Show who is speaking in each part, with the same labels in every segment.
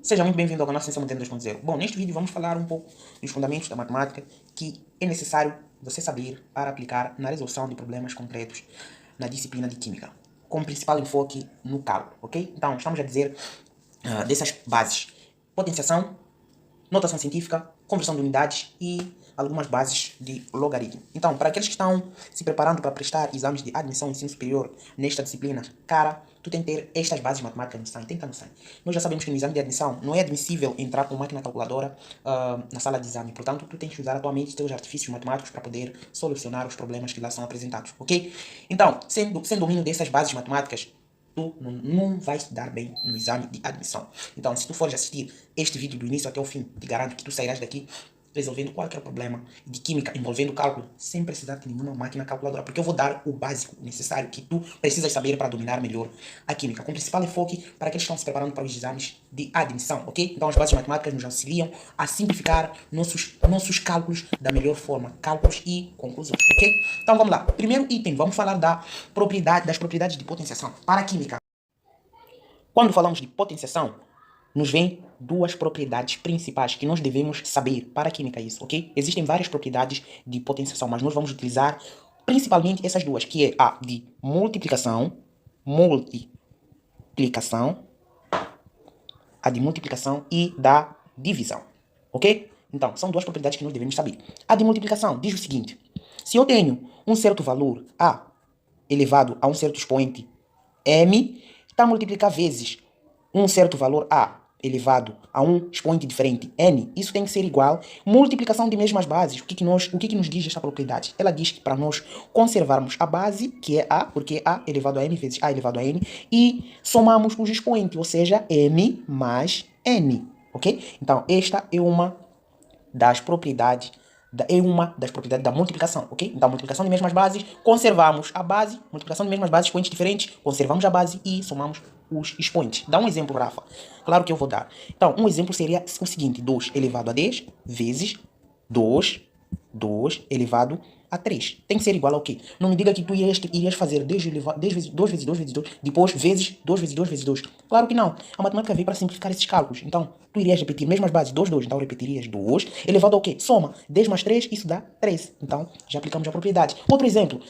Speaker 1: Seja muito bem-vindo ao canal Ciência Moderna 2.0. Bom, neste vídeo vamos falar um pouco dos fundamentos da matemática que é necessário você saber para aplicar na resolução de problemas concretos na disciplina de Química, com principal enfoque no cálculo, ok? Então, estamos a dizer dessas bases: potenciação, notação científica, conversão de unidades e algumas bases de logaritmo. Então, para aqueles que estão se preparando para prestar exames de admissão ao ensino superior nesta disciplina, cara, tu tem que ter estas bases matemáticas no sangue, tem que estar no sangue. Nós já sabemos que no exame de admissão não é admissível entrar com máquina calculadora na sala de exame, portanto, tu tens que usar a tua mente e teus artifícios matemáticos para poder solucionar os problemas que lá são apresentados, ok? Então, sem domínio dessas bases matemáticas, tu não vai se dar bem no exame de admissão. Então, se tu fores assistir este vídeo do início até o fim, te garanto que tu sairás daqui resolvendo qualquer problema de química envolvendo cálculo sem precisar de nenhuma máquina calculadora, porque eu vou dar o básico necessário que tu precisas saber para dominar melhor a química, com principal enfoque para aqueles que estão se preparando para os exames de admissão, ok? Então, as bases matemáticas nos auxiliam a simplificar nossos cálculos da melhor forma, cálculos e conclusões, ok? Então, vamos lá. Primeiro item, vamos falar das propriedades de potenciação para a química. Quando falamos de potenciação, nos vem duas propriedades principais que nós devemos saber para a química isso, ok? Existem várias propriedades de potenciação, mas nós vamos utilizar principalmente essas duas, que é a de multiplicação, a de multiplicação e da divisão, ok? Então, são duas propriedades que nós devemos saber. A de multiplicação diz o seguinte: se eu tenho um certo valor a elevado a um certo expoente m, está a multiplicar vezes um certo valor a elevado a um expoente diferente n, isso tem que ser igual multiplicação de mesmas bases. O que nos diz esta propriedade? Ela diz que para nós conservarmos a base, que é a, porque a elevado a m vezes a elevado a n, e somamos os expoentes, ou seja, m mais n, ok? Então, esta é uma das propriedades da multiplicação, ok? Então, multiplicação de mesmas bases, conservamos a base, multiplicação de mesmas bases, expoentes diferentes, conservamos a base e somamos os expoentes. Dá um exemplo, Rafa. Claro que eu vou dar. Então, um exemplo seria o seguinte: 2 elevado a 10 vezes 2 elevado a 3. Tem que ser igual ao quê? Não me diga que tu irias fazer 10 vezes 2 vezes 2 vezes 2, depois vezes 2 vezes 2 vezes 2. Claro que não. A matemática veio para simplificar esses cálculos. Então, tu irias repetir mesmas bases, 2, 2. Então, repetirias 2 elevado ao quê? Soma. 10 mais 3, isso dá 13. Então, já aplicamos a propriedade. Outro exemplo.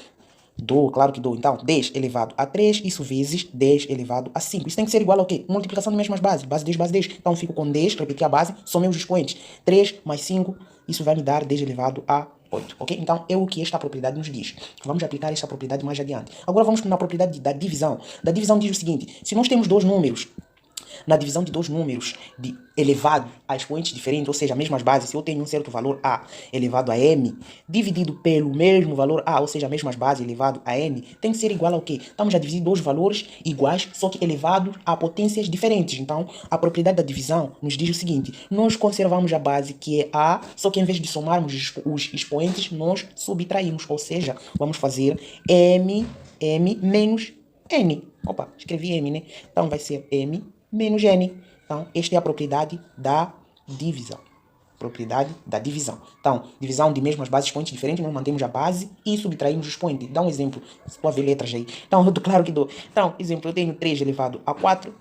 Speaker 1: Claro que dou. Então, 10 elevado a 3, isso vezes 10 elevado a 5. Isso tem que ser igual ao quê? Multiplicação de mesmas bases. Base 10, base 10. Então, fico com 10, repetir a base, somei os expoentes. 3 mais 5, isso vai me dar 10 elevado a 8, ok? Então, é o que esta propriedade nos diz. Vamos aplicar esta propriedade mais adiante. Agora, vamos na propriedade da divisão. Da divisão diz o seguinte: se nós temos dois números, na divisão de dois números de elevado a expoentes diferentes, ou seja, mesmas bases, se eu tenho um certo valor a elevado a m, dividido pelo mesmo valor a, ou seja, mesmas bases elevado a n, tem que ser igual ao quê? Estamos a dividir dois valores iguais, só que elevados a potências diferentes. Então, a propriedade da divisão nos diz o seguinte: nós conservamos a base, que é a, só que em vez de somarmos os expoentes, nós subtraímos, ou seja, vamos fazer m menos n. Opa, escrevi m, né? Então, vai ser m menos n. Então, esta é a propriedade da divisão. Propriedade da divisão. Então, divisão de mesmas bases, expoentes diferentes, nós mantemos a base e subtraímos o expoente. Dá um exemplo, se tu ver letras aí. Então, eu claro que dou. Então, exemplo, eu tenho 3 elevado a 4,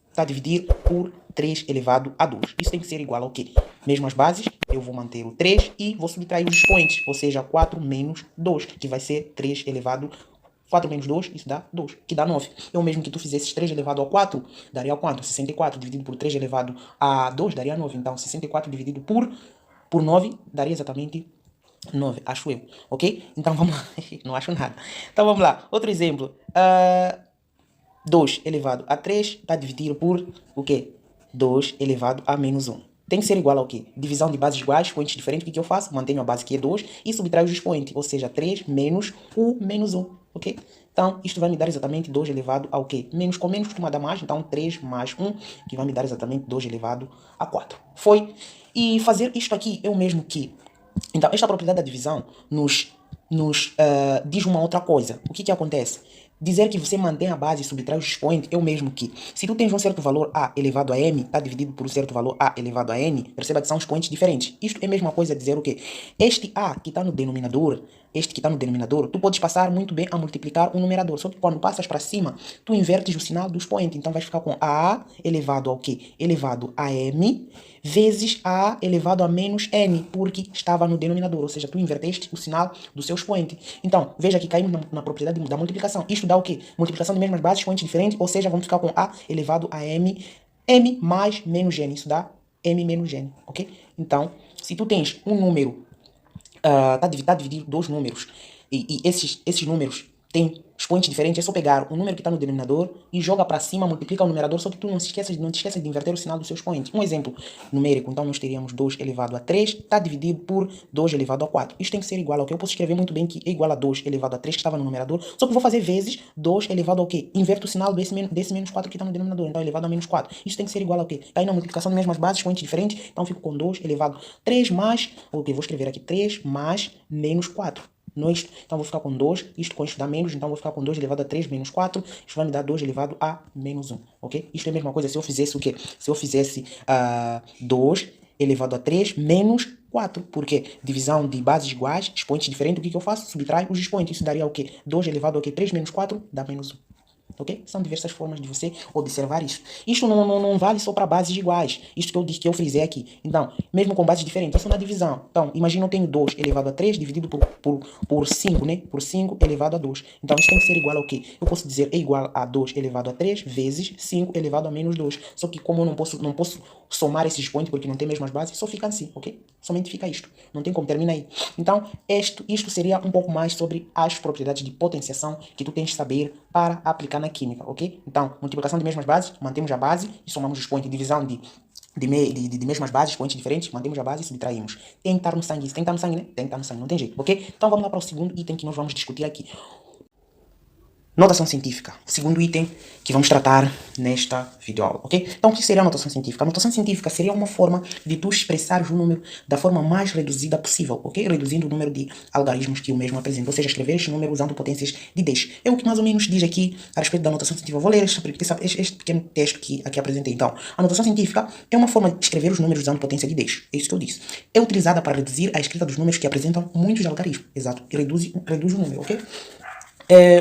Speaker 1: está a dividir por 3 elevado a 2. Isso tem que ser igual ao quê? Mesmas bases, eu vou manter o 3 e vou subtrair os expoentes, ou seja, 4 menos 2, que vai ser 3 elevado a 4 menos 2, isso dá 2, que dá 9. É o mesmo que tu fizesses 3 elevado a 4, daria quanto? 64 dividido por 3 elevado a 2, daria 9. Então, 64 dividido por 9, daria exatamente 9, acho eu, ok? Então, vamos lá. Não acho nada. Então, vamos lá. Outro exemplo. 2 elevado a 3 está dividido por o quê? 2 elevado a menos 1. Tem que ser igual ao quê? Divisão de bases iguais, expoentes diferentes. O que eu faço? Mantenho a base que é 2 e subtraio os expoentes, ou seja, 3 menos o menos 1, ok? Então, isto vai me dar exatamente 2 elevado ao quê? Menos com menos costuma dar mais, então 3 mais 1, que vai me dar exatamente 2 elevado a 4. Foi? E fazer isto aqui é o mesmo que... Então, esta propriedade da divisão nos diz uma outra coisa. O que acontece? Dizer que você mantém a base e subtrai os expoentes é o mesmo que, se tu tens um certo valor a elevado a m, está dividido por um certo valor a elevado a n, perceba que são expoentes diferentes. Isto é a mesma coisa dizer o quê? Este a que está no denominador este que está no denominador, tu podes passar muito bem a multiplicar o numerador. Só que quando passas para cima, tu invertes o sinal do expoente. Então vai ficar com A elevado ao quê? Elevado a M vezes A elevado a menos N, porque estava no denominador. Ou seja, tu inverteste o sinal do seu expoente. Então, veja que caímos na propriedade da multiplicação. Isto dá o quê? Multiplicação de mesmas bases, expoentes diferentes. Ou seja, vamos ficar com A elevado a M, M mais menos N. Isso dá M menos N, ok? Então, se tu tens um número, tá dividido dois números, e esses números têm expoentes diferentes, é só pegar o número que está no denominador e joga para cima, multiplica o numerador, só que tu não te esqueças de inverter o sinal do seu expoente. Um exemplo numérico, então nós teríamos 2 elevado a 3, está dividido por 2 elevado a 4. Isto tem que ser igual ao que eu posso escrever muito bem que é igual a 2 elevado a 3 que estava no numerador, só que vou fazer vezes 2 elevado ao quê? Inverto o sinal desse menos 4 que está no denominador, então elevado a menos 4. Isso tem que ser igual ao quê? Aí na multiplicação de mesmas bases, expoentes diferentes, então fico com 2 elevado a 3 mais, ok, vou escrever aqui 3 mais menos 4. Não é isto? Então vou ficar com 2, isto com isto dá menos, então vou ficar com 2 elevado a 3 menos 4, isto vai me dar 2 elevado a menos 1, ok? Isto é a mesma coisa se eu fizesse o quê? Se eu fizesse 2 elevado a 3 menos 4, porque divisão de bases iguais, expoentes diferentes, o que eu faço? Subtrai os expoentes, isso daria o quê? 2 elevado a quê? 3 menos 4 dá menos 1. Ok? São diversas formas de você observar isso. Isto não vale só para bases iguais. Isto que eu disse que eu frisei aqui. Então, mesmo com bases diferentes, eu sou na divisão. Então, imagina eu tenho 2 elevado a 3 dividido por 5, né? Por 5 elevado a 2. Então, isso tem que ser igual ao quê? Eu posso dizer é igual a 2 elevado a 3 vezes 5 elevado a menos 2. Só que como eu não posso somar esses expoentes porque não tem mesmas bases, só fica assim, ok? Somente fica isto. Não tem como, termina aí. Então, isto seria um pouco mais sobre as propriedades de potenciação que tu tens de saber para aplicar na química, ok? Então, multiplicação de mesmas bases, mantemos a base e somamos os expoentes. Divisão de mesmas bases, expoentes diferentes, mantemos a base e subtraímos. Tem que estar no sangue isso. Tem que estar no sangue, né? Tem que estar no sangue, não tem jeito, ok? Então, vamos lá para o segundo item que nós vamos discutir aqui. Notação científica, o segundo item que vamos tratar nesta videoaula, ok? Então, o que seria a notação científica? A notação científica seria uma forma de tu expressar o número da forma mais reduzida possível, ok? Reduzindo o número de algarismos que o mesmo apresenta, ou seja, escrever este número usando potências de 10. É o que mais ou menos diz aqui a respeito da notação científica. Eu vou ler este pequeno texto que aqui apresentei. Então, a notação científica é uma forma de escrever os números usando potência de 10. É isso que eu disse. É utilizada para reduzir a escrita dos números que apresentam muitos algarismos. Exato. E reduz o número, ok?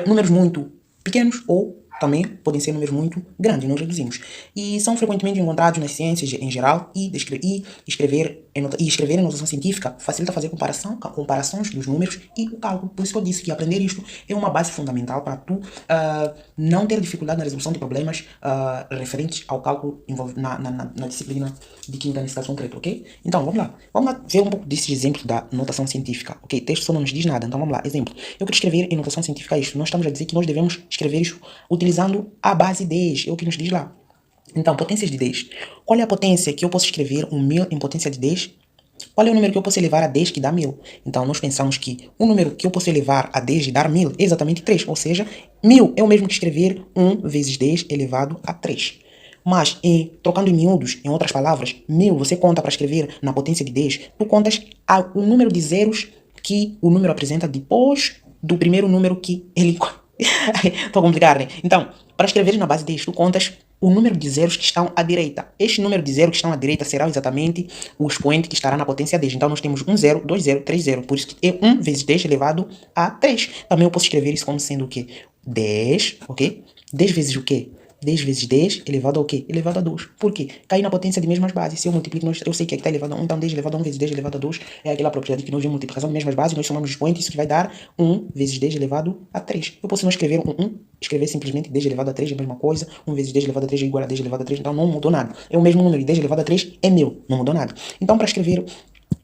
Speaker 1: Números muito pequenos ou também podem ser números muito grandes, nós reduzimos. E são frequentemente encontrados nas ciências em geral e escrever em notação científica facilita fazer comparações dos números e o cálculo. Por isso que eu disse que aprender isto é uma base fundamental para tu não ter dificuldade na resolução de problemas referentes ao cálculo na disciplina de química nesse caso concreto, ok? Então, vamos lá. Vamos lá ver um pouco desses exemplos da notação científica, ok? Texto só não nos diz nada, então vamos lá. Exemplo. Eu quero escrever em notação científica isto. Nós estamos a dizer que nós devemos escrever isto utilizando a base 10, é o que nos diz lá. Então, potências de 10. Qual é a potência que eu posso escrever 1000 em potência de 10? Qual é o número que eu posso elevar a 10 que dá 1000? Então, nós pensamos que o número que eu posso elevar a 10 e dar 1000 é exatamente 3. Ou seja, 1000 é o mesmo que escrever 1 vezes 10 elevado a 3. Mas, trocando em miúdos, em outras palavras, 1000 você conta para escrever na potência de 10, tu contas o número de zeros que o número apresenta depois do primeiro número que ele... Estou a complicar, né? Então, para escrever na base 10, tu contas o número de zeros que estão à direita. Este número de zeros que estão à direita será exatamente o expoente que estará na potência 10. Então, nós temos 1 0, 2 0, 3 0. Por isso que é 1 vezes 10 elevado a 3. Também eu posso escrever isso como sendo o quê? 10, ok? 10 vezes o quê? 10 vezes 10 elevado ao quê? Elevado a 2. Por quê? Cai na potência de mesmas bases. Se eu multiplico, eu sei que aqui está elevado a 1, então 10 elevado a 1 vezes 10 elevado a 2 é aquela propriedade que nós vemos multiplicação de mesmas bases, nós somamos os expoentes, isso que vai dar 1 vezes 10 elevado a 3. Eu posso não escrever 1, escrever simplesmente 10 elevado a 3 é a mesma coisa, 1 vezes 10 elevado a 3 é igual a 10 elevado a 3, então não mudou nada. É o mesmo número, 10 elevado a 3 é 1000, não mudou nada. Então, para escrever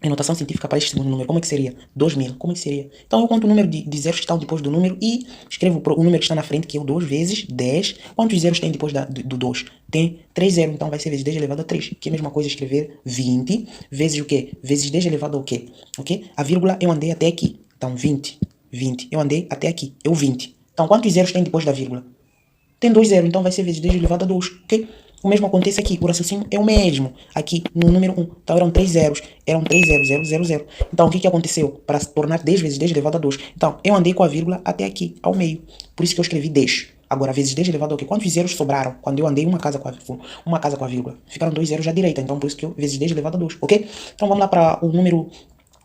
Speaker 1: em notação científica para este segundo número, como é que seria? 2000, como é que seria? Então eu conto o número de zeros que estão depois do número e escrevo o número que está na frente, que é o 2 vezes 10. Quantos zeros tem depois do 2? Tem 3 zeros, então vai ser vezes 10 elevado a 3, que é a mesma coisa escrever 20 vezes o quê? Vezes 10 elevado ao quê? Ok? A vírgula eu andei até aqui, então 20, eu andei até aqui, é o 20. Então quantos zeros tem depois da vírgula? Tem 2 zeros, então vai ser vezes 10 elevado a 2, ok? O mesmo acontece aqui, o raciocínio é o mesmo. Aqui, no número 1, então eram 3 zeros. Eram 3 zeros, 0, 0, 0. Então, o que aconteceu para se tornar 10 vezes 10 elevado a 2? Então, eu andei com a vírgula até aqui, ao meio. Por isso que eu escrevi 10. Agora, vezes 10 elevado ao quê? Quantos zeros sobraram quando eu andei uma casa com a vírgula? Ficaram 2 zeros à direita. Então, por isso que eu, vezes 10 elevado a 2, ok? Então, vamos lá para o número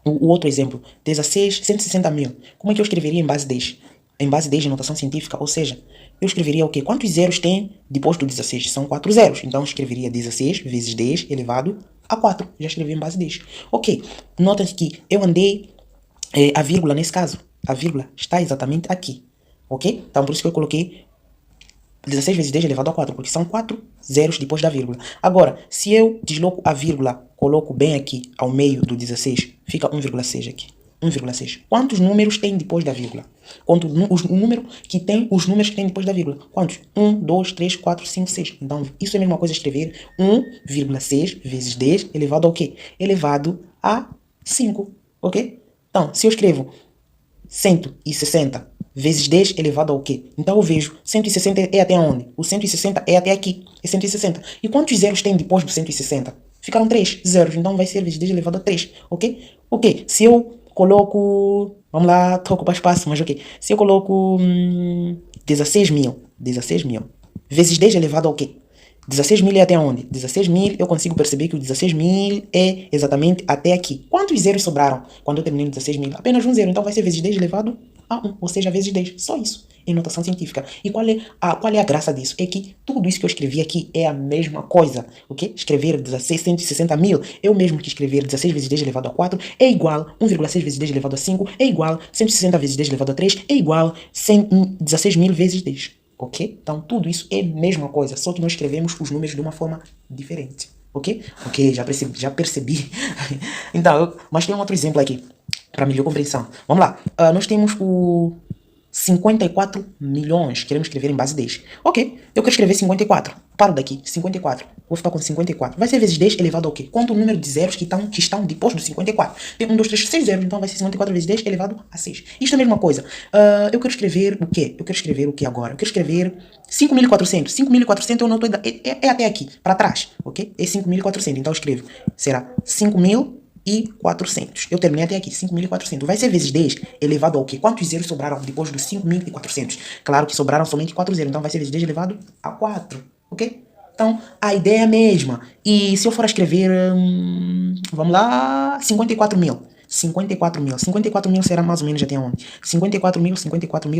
Speaker 1: O outro exemplo, 16, 160 mil. Como é que eu escreveria em base 10? Em base 10 de notação científica, ou seja, eu escreveria o quê? Quantos zeros tem depois do 16? São 4 zeros. Então eu escreveria 16 vezes 10 elevado a 4. Já escrevi em base 10. Ok, nota que eu andei a vírgula nesse caso. A vírgula está exatamente aqui. Ok? Então por isso que eu coloquei 16 vezes 10 elevado a 4, porque são 4 zeros depois da vírgula. Agora, se eu desloco a vírgula, coloco bem aqui ao meio do 16, fica 1,6 aqui. 1,6. Quantos números tem depois da vírgula? Quanto o número que tem os números que tem depois da vírgula? Quantos? 1, 2, 3, 4, 5, 6. Então, isso é a mesma coisa escrever 1,6 vezes 10 elevado ao quê? Elevado a 5. Ok? Então, se eu escrevo 160 vezes 10 elevado ao quê? Então eu vejo 160 é até onde? O 160 é até aqui. É 160. E quantos zeros tem depois do 160? Ficaram 3 zeros. Então vai ser vezes 10 elevado a 3. Ok? Ok. Se eu coloco... Vamos lá, troco para espaço, mas ok. Se eu coloco 16 mil. 16 mil. Vezes 10 elevado ao quê? 16 mil é até onde? 16 mil, eu consigo perceber que o 16 mil é exatamente até aqui. Quantos zeros sobraram quando eu terminei no 16 mil? Apenas um zero, então vai ser vezes 10 elevado a 1, ou seja, vezes 10. Só isso, em notação científica. E qual é a graça disso? É que tudo isso que eu escrevi aqui é a mesma coisa, ok? Escrever 16, 160 mil, eu mesmo que escrever 16 vezes 10 elevado a 4 é igual 1,6 vezes 10 elevado a 5, é igual 160 vezes 10 elevado a 3, é igual 16 mil vezes 10. Ok? Então, tudo isso é a mesma coisa, só que nós escrevemos os números de uma forma diferente. Ok? Ok, já percebi. Então, mas tem um outro exemplo aqui, para melhor compreensão. Vamos lá. Nós temos o 54 milhões. Queremos escrever em base 10. Ok, eu quero escrever 54. Paro daqui, 54. Vou ficar com 54. Vai ser vezes 10 elevado ao quê? Quanto o número de zeros que estão depois do 54? Tem 1, 2, 3, 6 zeros. Então vai ser 54 vezes 10 elevado a 6. Isto é a mesma coisa. Eu quero escrever o quê? Eu quero escrever o quê agora? Eu quero escrever 5.400. 5.400 eu não estou... É até aqui, para trás. Ok? É 5.400. Então eu escrevo. Será 5.400. Eu terminei até aqui, 5.400. Vai ser vezes 10 elevado ao quê? Quantos zeros sobraram depois dos 5.400? Claro que sobraram somente 4 zeros, então vai ser vezes 10 elevado a 4, ok? Então, a ideia é a mesma. E se eu for escrever, vamos lá, 54 mil. 54 mil. 54 mil será mais ou menos até onde? 54 mil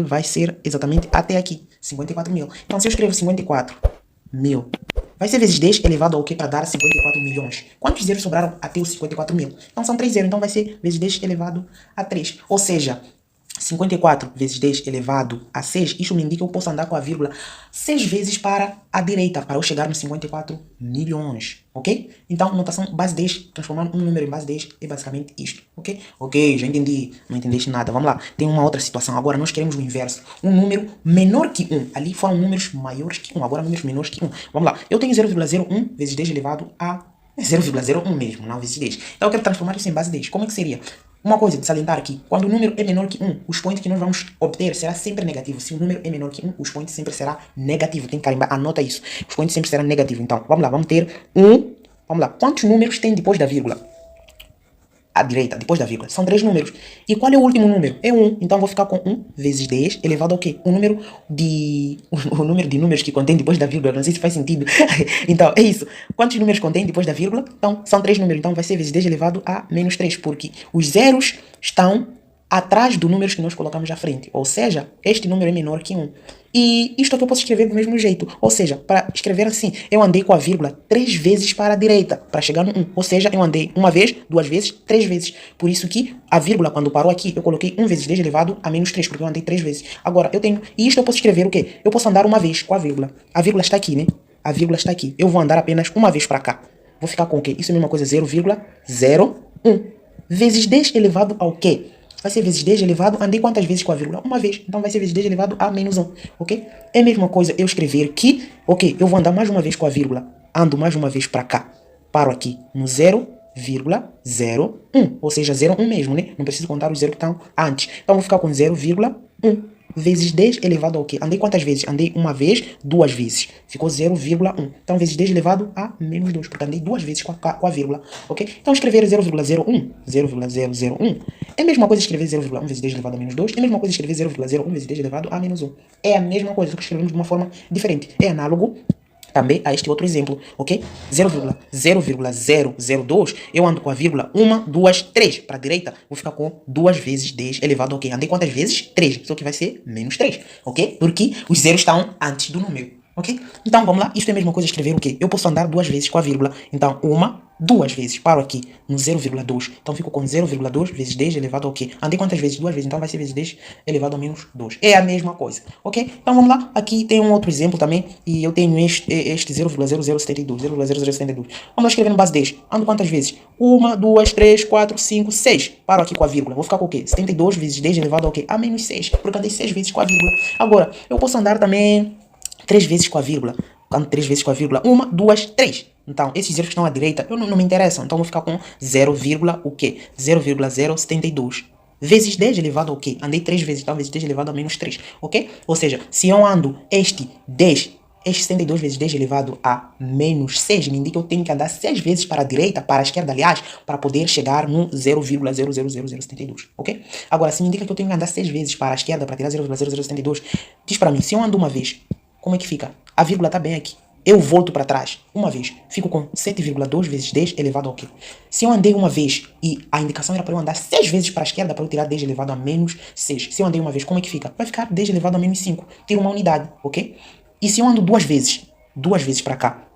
Speaker 1: vai ser exatamente até aqui. 54 mil. Então, se eu escrevo 54 mil, vai ser vezes 10 elevado ao que para dar 54 milhões. Quantos zeros sobraram até os 54 mil? Então são 3 zeros, então vai ser vezes 10 elevado a 3. Ou seja, 54 vezes 10 elevado a 6, isso me indica que eu posso andar com a vírgula 6 vezes para a direita, para eu chegar nos 54 milhões, ok? Então, notação base 10, transformando um número em base 10 é basicamente isto, ok? Ok, já entendi, não entendeste nada, vamos lá. Tem uma outra situação, agora nós queremos o inverso, um número menor que 1, ali foram números maiores que 1, agora números menores que 1. Vamos lá, eu tenho 0,01 vezes 10 elevado a 0,01 mesmo, não vezes 10. Então eu quero transformar isso em base 10, como é que seria? Uma coisa de salientar aqui, quando o número é menor que 1, o expoente que nós vamos obter será sempre negativo. Se o número é menor que 1, o expoente sempre será negativo. Tem que carimbar, anota isso. O expoente sempre será negativo. Então, vamos lá, vamos ter 1. Vamos lá, quantos números tem depois da vírgula? À direita, depois da vírgula. São 3 números. E qual é o último número? É 1. Então vou ficar com 1 vezes 10 elevado ao quê? O número de números que contém depois da vírgula. Não sei se faz sentido. Então, é isso. Quantos números contém depois da vírgula? Então, são 3 números. Então vai ser vezes 10 elevado a menos 3. Porque os zeros estão atrás do número que nós colocamos à frente. Ou seja, este número é menor que 1. E isto aqui eu posso escrever do mesmo jeito. Ou seja, para escrever assim, eu andei com a vírgula 3 vezes para a direita, para chegar no 1. Ou seja, eu andei uma vez, 2 vezes, 3 vezes. Por isso que a vírgula, quando parou aqui, eu coloquei 1 vezes 10 elevado a menos 3, porque eu andei 3 vezes. Agora, eu tenho... E isto eu posso escrever o quê? Eu posso andar uma vez com a vírgula. A vírgula está aqui, né? A vírgula está aqui. Eu vou andar apenas uma vez para cá. Vou ficar com o quê? Isso é a mesma coisa, 0,01. Vezes 10 elevado ao quê? Vai ser vezes 10 elevado, andei quantas vezes com a vírgula? Uma vez. Então vai ser vezes 10 elevado a menos 1, ok? É a mesma coisa eu escrever que, ok, eu vou andar mais uma vez com a vírgula, ando mais uma vez para cá, paro aqui no 0,01, ou seja, 0,1 mesmo, né? Não preciso contar os zeros que estão antes. Então vou ficar com 0,1 vezes 10 elevado ao quê? Andei quantas vezes? Andei uma vez, 2 vezes. Ficou 0,1. Então, vezes 10 elevado a menos 2. Porque andei 2 vezes com a vírgula. Ok? Então, escrever 0,01 é a mesma coisa escrever 0,1 vezes 10 elevado a menos 2. É a mesma coisa escrever 0,01 vezes 10 elevado a menos 1. É a mesma coisa, só que escrevemos de uma forma diferente. É análogo também a este outro exemplo, ok? 0,002, eu ando com a vírgula 1, 2, 3 para a direita, vou ficar com 2 vezes 10 elevado ao quê? Andei quantas vezes? 3, só que vai ser menos 3, ok? Porque os zeros estão antes do número, ok? Então, vamos lá, isto é a mesma coisa escrever o quê? Eu posso andar 2 vezes com a vírgula, então 2 vezes, paro aqui no 0,2, então fico com 0,2 vezes 10 elevado ao quê? Andei quantas vezes? 2 vezes, então vai ser vezes 10 elevado ao menos 2. É a mesma coisa, ok? Então vamos lá, aqui tem um outro exemplo também, e eu tenho este 0,0072, 0,0072. Vamos lá escrever no base 10, ando quantas vezes? 1, 2, 3, 4, 5, 6, paro aqui com a vírgula, vou ficar com o quê? 72 vezes 10 elevado ao quê? A menos 6, porque andei 6 vezes com a vírgula. Agora, eu posso andar também 3 vezes com a vírgula, ando 3 vezes com a vírgula, 1, 2, 3. Então, esses zeros que estão à direita, não me interessam. Então, vou ficar com 0, o quê? 0,072. Vezes 10 elevado ao quê? Andei 3 vezes, então vezes 10 elevado a menos 3, ok? Ou seja, se eu ando este 72 vezes 10 elevado a menos 6, me indica que eu tenho que andar 6 vezes para a direita, para a esquerda, aliás, para poder chegar no 0,000072, ok? Agora, se me indica que eu tenho que andar 6 vezes para a esquerda, para tirar 0,0072, diz para mim, se eu ando uma vez, como é que fica? A vírgula está bem aqui. Eu volto para trás uma vez, fico com 7,2 vezes 10 elevado ao quê? Se eu andei uma vez e a indicação era para eu andar 6 vezes para a esquerda para eu tirar 10 elevado a menos 6. Se eu andei uma vez, como é que fica? Vai ficar 10 elevado a menos 5. Tiro uma unidade, ok? E se eu ando duas vezes para cá,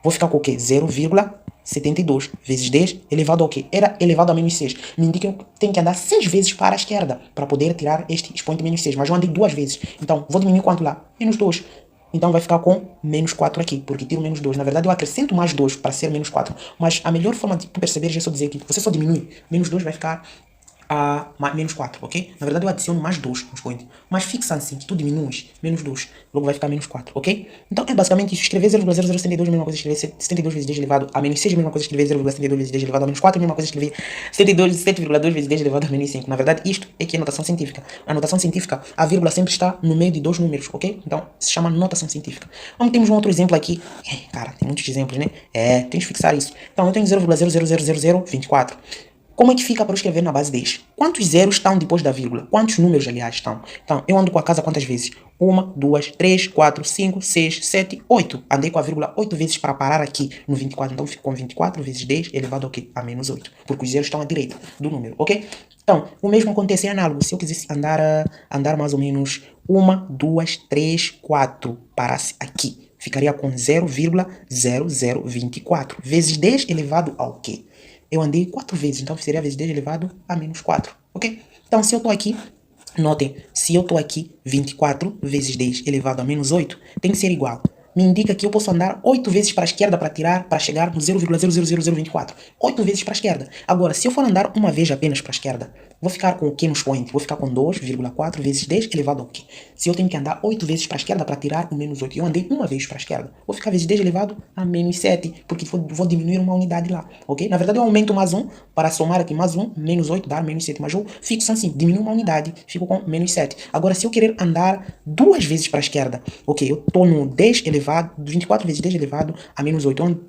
Speaker 1: vou ficar com o quê? 0,72 vezes 10 elevado ao quê? Era elevado a menos 6. Me indica que eu tenho que andar 6 vezes para a esquerda para poder tirar este expoente menos 6. Mas eu andei 2 vezes. Então, vou diminuir quanto lá? Menos 2. Então vai ficar com menos 4 aqui, porque tiro menos 2. Na verdade eu acrescento mais 2 para ser menos 4. Mas a melhor forma de tu perceber é só dizer que você só diminui. Menos 2 vai ficar a menos 4, ok? Na verdade eu adiciono mais 2 no expoente. Mas fixa assim, que tu diminuis menos 2. Logo vai ficar menos 4, ok? Então é basicamente isso. Escrever 0,0072 é a mesma coisa escrever 72 vezes 10 elevado a menos 6, é a mesma coisa escrever 0,72 vezes 10 elevado a menos 4, é a mesma coisa escrever 7,2 vezes 10 elevado a menos 5. Na verdade isto é que é notação científica. A notação científica, a vírgula sempre está no meio de dois números, ok? Então se chama notação científica. Vamos, temos um outro exemplo aqui. Cara, tem muitos exemplos, né? Tens que fixar isso. Então eu tenho 0,0000024. Como é que fica para eu escrever na base 10? Quantos zeros estão depois da vírgula? Quantos números, aliás, estão? Então, eu ando com a casa quantas vezes? 1, 2, 3, 4, 5, 6, 7, 8. Andei com a vírgula 8 vezes para parar aqui no 24. Então, fico com 24 vezes 10 elevado ao quê? A menos 8. Porque os zeros estão à direita do número, ok? Então, o mesmo acontece em análogo. Se eu quisesse andar mais ou menos 1, 2, 3, 4, parasse aqui, ficaria com 0,0024 vezes 10 elevado ao quê? Eu andei 4 vezes, então seria vezes 10 elevado a menos 4, ok? Então, se eu estou aqui, notem, se eu estou aqui, 24 vezes 10 elevado a menos 8, tem que ser igual. Me indica que eu posso andar 8 vezes para a esquerda para chegar no 0,00024. 8 vezes para a esquerda. Agora, se eu for andar uma vez apenas para a esquerda, vou ficar com o que no expoente? Vou ficar com 2,4 vezes 10 elevado ao quê? Se eu tenho que andar 8 vezes para a esquerda para tirar o menos 8, eu andei uma vez para a esquerda, vou ficar vezes 10 elevado a menos 7, porque vou diminuir uma unidade lá, ok? Na verdade, eu aumento mais 1 para somar aqui mais 1, menos 8 dar menos 7, mas eu fixo assim, diminuo uma unidade, fico com menos 7. Agora, se eu querer andar 2 vezes para a esquerda, ok, eu estou no 10 elevado, 24 vezes 10 elevado a menos 8, eu ando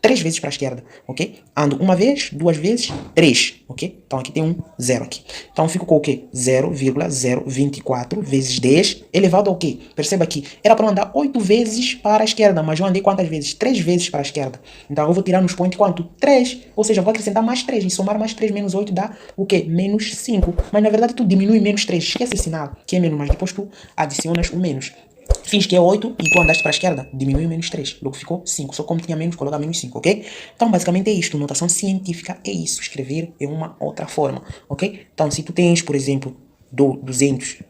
Speaker 1: 3 vezes para a esquerda, ok? Ando uma vez, 2 vezes, 3, ok? Então aqui tem um 0 aqui. Então fico com o quê? 0,024 vezes 10 elevado ao quê? Perceba aqui, era para eu andar 8 vezes para a esquerda, mas eu andei quantas vezes? 3 vezes para a esquerda. Então eu vou tirar no expoente quanto? 3, ou seja, eu vou acrescentar mais 3, e somar mais 3 menos 8 dá o quê? Menos 5. Mas na verdade tu diminui menos 3, esquece esse sinal, que é menos, mas depois tu adicionas o menos. Fins que é 8 e tu andaste para a esquerda, diminui menos 3, logo ficou 5. Só como tinha menos, coloca menos 5, ok? Então, basicamente é isto. Notação científica é isso. Escrever é uma outra forma, ok? Então, se tu tens, por exemplo, 200,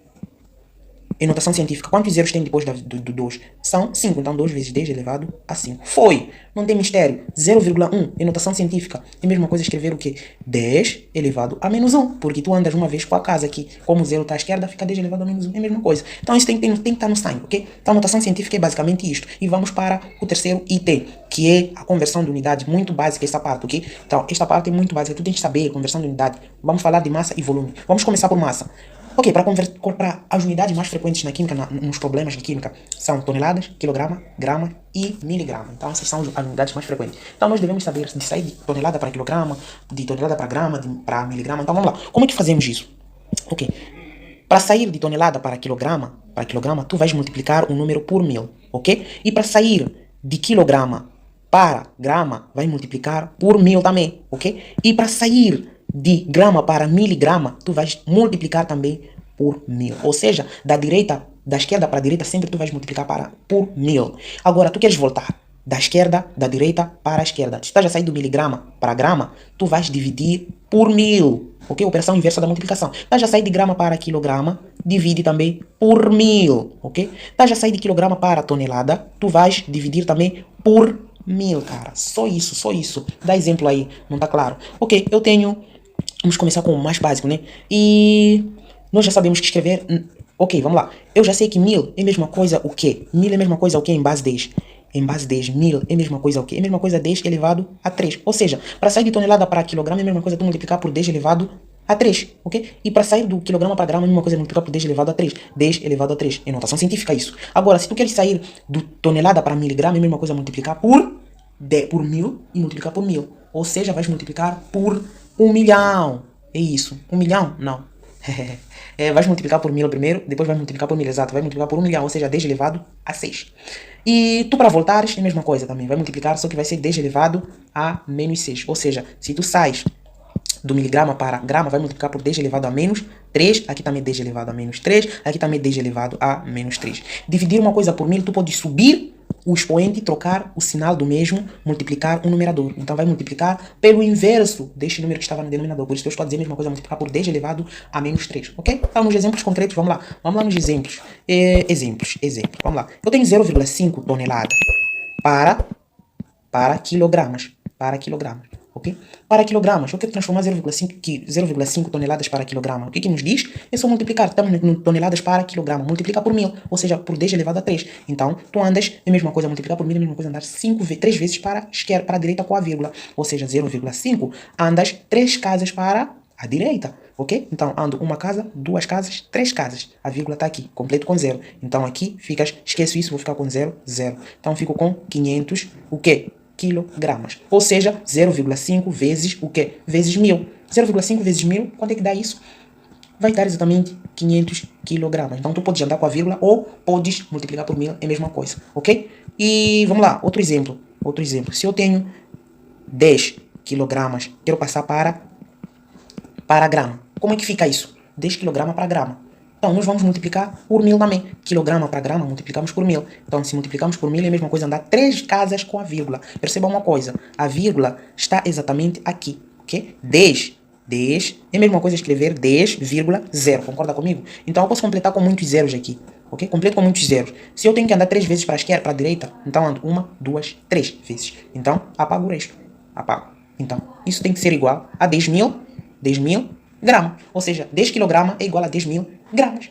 Speaker 1: em notação científica, quantos zeros tem depois do 2? São 5. Então, 2 vezes 10 elevado a 5. Foi! Não tem mistério. 0,1 em notação científica. É a mesma coisa escrever o quê? 10 elevado a menos 1. Porque tu andas uma vez com a casa aqui. Como o 0 está à esquerda, fica 10 elevado a menos 1. É a mesma coisa. Então, isso tem que estar no sangue, ok? Então, notação científica é basicamente isto. E vamos para o terceiro item, que é a conversão de unidade. Muito básica essa parte, ok? Então, esta parte é muito básica. Tu tens que saber conversão de unidade. Vamos falar de massa e volume. Vamos começar por massa. Ok, para as unidades mais frequentes na química, nos problemas de química, são toneladas, quilograma, grama e miligrama. Então, essas são as unidades mais frequentes. Então, nós devemos saber de sair de tonelada para quilograma, de tonelada para grama, para miligrama. Então, vamos lá. Como é que fazemos isso? Ok. Para sair de tonelada para quilograma, tu vais multiplicar o número por 1000, ok? E para sair de quilograma para grama, vai multiplicar por 1000 também, ok? E para sair de grama para miligrama, tu vais multiplicar também por 1000. Ou seja, da esquerda para a direita, sempre tu vais multiplicar por 1000. Agora, tu queres voltar da esquerda, da direita para a esquerda. Se estás a sair do miligrama para grama, tu vais dividir por 1000. Ok? Operação inversa da multiplicação. Estás a sair de grama para quilograma, divide também por 1000. Ok? Estás a sair de quilograma para tonelada, tu vais dividir também por 1000, cara. Só isso, só isso. Dá exemplo aí, não tá claro? Ok, eu tenho... Vamos começar com o mais básico, né? E nós já sabemos que escrever... Ok, vamos lá. Eu já sei que 1000 é a mesma coisa o quê? 1000 é a mesma coisa o quê em base 10? Em base 10, 1000 é a mesma coisa o quê? É a mesma coisa 10 elevado a 3. Ou seja, para sair de tonelada para quilograma é a mesma coisa tu multiplicar por 10 elevado a 3, ok? E para sair do quilograma para grama é a mesma coisa multiplicar por 10 elevado a 3. 10 elevado a 3. É notação científica isso. Agora, se tu queres sair do tonelada para miligrama é a mesma coisa multiplicar por 1000 e multiplicar por 1000. Ou seja, vais multiplicar por 1 milhão. É isso. 1 milhão? Não. Vais multiplicar por 1000 primeiro, depois vai multiplicar por 1000, exato. Vai multiplicar por 1 milhão, ou seja, 10 elevado a 6. E tu para voltares é a mesma coisa também. Vai multiplicar, só que vai ser 10 elevado a menos 6. Ou seja, se tu sais do miligrama para grama, vai multiplicar por 10 elevado a menos 3. Aqui também 10 elevado a menos 3. Aqui também 10 elevado a menos 3. Dividir uma coisa por 1000, tu pode subir o expoente, trocar o sinal do mesmo, multiplicar o numerador. Então vai multiplicar pelo inverso deste número que estava no denominador. Por isso eu estou a dizer a mesma coisa, multiplicar por 10 elevado a menos 3, ok? Então nos exemplos concretos, vamos lá. Vamos lá nos exemplos. Exemplo. Vamos lá. Eu tenho 0,5 tonelada para quilogramas. Ok? Para quilogramas, eu quero transformar 0,5 toneladas para quilograma. O que nos diz? É só multiplicar. Estamos em toneladas para quilograma. Multiplica por 1000, ou seja, por 10 elevado a 3. Então, tu andas, é a mesma coisa, multiplicar por 1000, é a mesma coisa, andar 3 vezes para a esquerda, para a direita com a vírgula. Ou seja, 0,5, andas 3 casas para a direita. Ok? Então, ando uma casa, 2 casas, 3 casas. A vírgula está aqui, completo com 0. Então, aqui, esqueço isso, vou ficar com 0, 0. Então, fico com 500, o quê? Quilogramas. Ou seja, 0,5 vezes o quê? Vezes 1000. 0,5 vezes 1000, quanto é que dá isso? Vai dar exatamente 500 quilogramas. Então, tu podes andar com a vírgula ou podes multiplicar por 1000, é a mesma coisa, ok? E vamos lá, outro exemplo. Se eu tenho 10 quilogramas, quero passar para grama. Como é que fica isso? 10 quilogramas para grama. Então, nós vamos multiplicar por 1000 também. Quilograma para grama, multiplicamos por 1000. Então, se multiplicamos por 1000, é a mesma coisa andar 3 casas com a vírgula. Perceba uma coisa. A vírgula está exatamente aqui, ok? 10 é a mesma coisa escrever 10,0. Concorda comigo? Então, eu posso completar com muitos zeros aqui, ok? Completo com muitos zeros. Se eu tenho que andar 3 vezes para a esquerda, para a direita, então ando 1, 2, 3 vezes. Então, apago o resto. Apago. Então, isso tem que ser igual a 10.000 gramas. Ou seja, 10 kg é igual a 10.000 gramas.